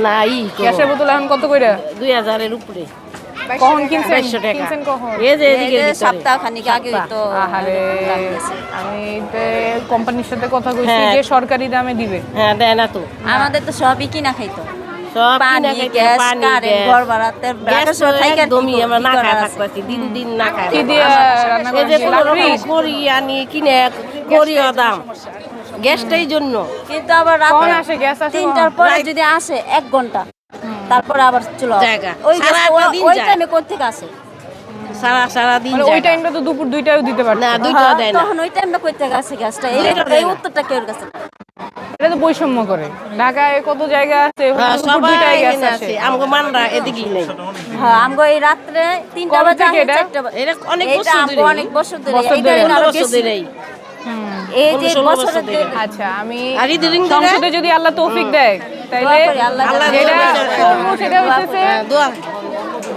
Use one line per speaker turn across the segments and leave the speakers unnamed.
নাই
গ্যাসের বোতল এখন কত কইরা?
2000 এর উপরে।
কখন কিনছেন?
2200 টাকা।
কিনছেন কখন?
এই যে এদিকে
সপ্তাহখানিক আগে তো
আহারে, আমি তো কোম্পানির সাথে কথা কইছি
হ্যাঁ।
যে সরকারি দামে দিবে।
হ্যাঁ দেয় না তো,
আমাদের তো সবই কিনা খাইতো।
সব
পানি,
কিনা খাইতে,
গ্যাস,
পানি,
কারেন্ট,
গ্যাস।
ঘর ভাড়াতে
গ্যাস তো একদমই আমরা না খায়
আছে।
থাকতেছি, দিন না খায়।
কি দিয়ে রান্না
এই যে
করেন?
কোনো রকম
লাকড়ি?
করি আনি কিনে করিও দাম গ্যাসটাই জন্য।
কিন্তু আবার
কখন
রাতে
আসে গ্যাস? আসে
3টার
কখন?
পরে যদি আসে 1 ঘন্টা, তারপরে আবার চলে আসে।
জায়গা।
ওই
সারা
গ্যাস
একটা দিন
ওই
যায়।
টাইমে কোত্থেকে আসে?
সারা দিন
মানে ওই টাইমটা তো দুপুর 2টায় দিতে পারতো।
না, 2টাও দেয় না।
তখন ওই টাইমটা কোত্থেকে আসে গ্যাসটা? এই উত্তরটা কেউ কাছে না।
এটা তো বৈষম্য করে। ঢাকায় কত জায়গা আছে ওখানে দুপুর
সবাই
2টায় গ্যাস
এখানে
আসে।
আছে, আমগো মানরা এদিকেই নেই।
হ্যাঁ, আমগো এই রাত্রে 3টা
কবে
বাজে
থেকে এটা?
4টা বাজে।
এটা অনেক
এটা
বছর
আমগো
ধরে।
অনেক বছর ধরে।
বছর
এইটা
ধরে।
আরো
15 বছর
বেশি।
ধরেই।
এই যে
16 বছর
বছরের
ধরে।
আচ্ছা, আমি
আর ইদানিং ধরে-
সংসদে যদি আল্লাহ তৌফিক দেয় তাইলে
দোয়া করি আল্লাহ
আল্লাহ
যেটা
যেটা
করবো সেটা হইতেছে
দোয়া।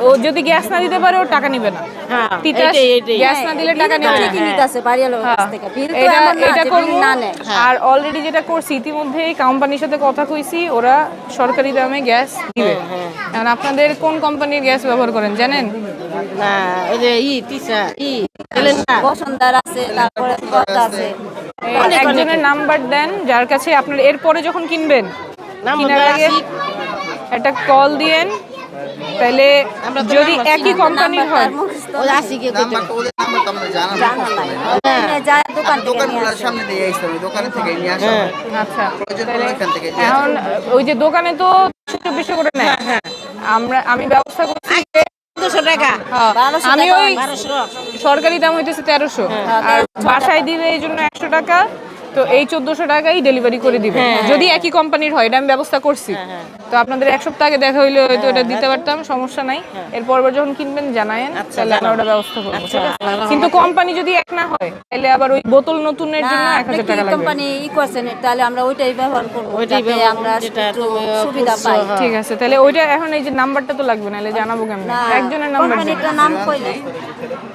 ও যদি গ্যাস না দিতে পারে ও টাকা নিবে না।
হ্যাঁ,
তিতাস
এইটাই।
গ্যাস না দিলে টাকা
বিল তো
নিবে না।
ঠিকই নিতেছে বাড়িওয়ালার কাছ থেকে। বিল তো
এটা
এমন না
এটা
যে বিল
করবো।
না নেয়।
আর অলরেডি যেটা করছি ইতিমধ্যেই কোম্পানির সাথে কথা কইছি, ওরা সরকারি দামে গ্যাস দিবে। এখন আপনাদের কোন কোম্পানির গ্যাস ব্যবহার করেন জানেন?
না, ওই যে তিসা এলেন না।
বসুন্ধরা আছে, তারপরে কথা আছে।
একজনের নাম্বার দেন যার কাছে আপনার এরপরে যখন কিনবেন
নাম্বার
কেনার আগে
আছি।
একটা কল দিয়েন, তাহলে
আমরা তো
যদি
নাম্বার
একই কোম্পানির হয়
ওই আসি কে কইতে।
নাম্বারটা ওদের নাম্বারটা আমাদের জানা নেই।
ওখানে যায় দোকান থেকে নিয়ে
দোকানগুলোর
আসে।
সামনে দিয়ে আসতে হবে, দোকান থেকে নিয়ে আসা
হ্যাঁ।
হয়।
আচ্ছা,
প্রয়োজন
তাহলে
পড়লে এখান থেকে নিয়ে
এখন ওই যে দোকানে তো 2400 করে নেয়, আমি ব্যবস্থা করছি যে
200 টাকা।
হ্যাঁ,
1200
আমি
টাকা
ওই
1200।
সরকারি দাম হইতেছে 1300 আর বাসায় দিবে এই জন্য 100 টাকা, তো এই 1400 টাকাই ডেলিভারি করে দিবে যদি একই কোম্পানির হয়। এটা আমি ব্যবস্থা করছি। তো আপনাদের 1 সপ্তাহ আগে দেখা হইলে হয়তো এটা দিতে পারতাম, সমস্যা নাই। এরপর যখন কিনবেন জানায়েন, তাহলে আমরা ওটা ব্যবস্থা করবো, ঠিক আছে? কিন্তু কোম্পানি যদি এক না হয় তাহলে আবার ওই বোতল নতুনের জন্য
না,
1000 টাকা লাগবে।
কোম্পানি করছেন তাহলে আমরা ওইটাই ব্যবহার করব।
ওইটাই
যাতে
ব্যবহার
আমরা
যেটা
একটু
তুমি
সুবিধা
করছো,
পাই।
হ্যাঁ।
ঠিক আছে, তাহলে ওইটা এখন এই যে নাম্বারটা তো লাগবে, নাহলে জানাবো কেমন?
না,
একজনের নাম্বার
কোম্পানিটার নাম কইলে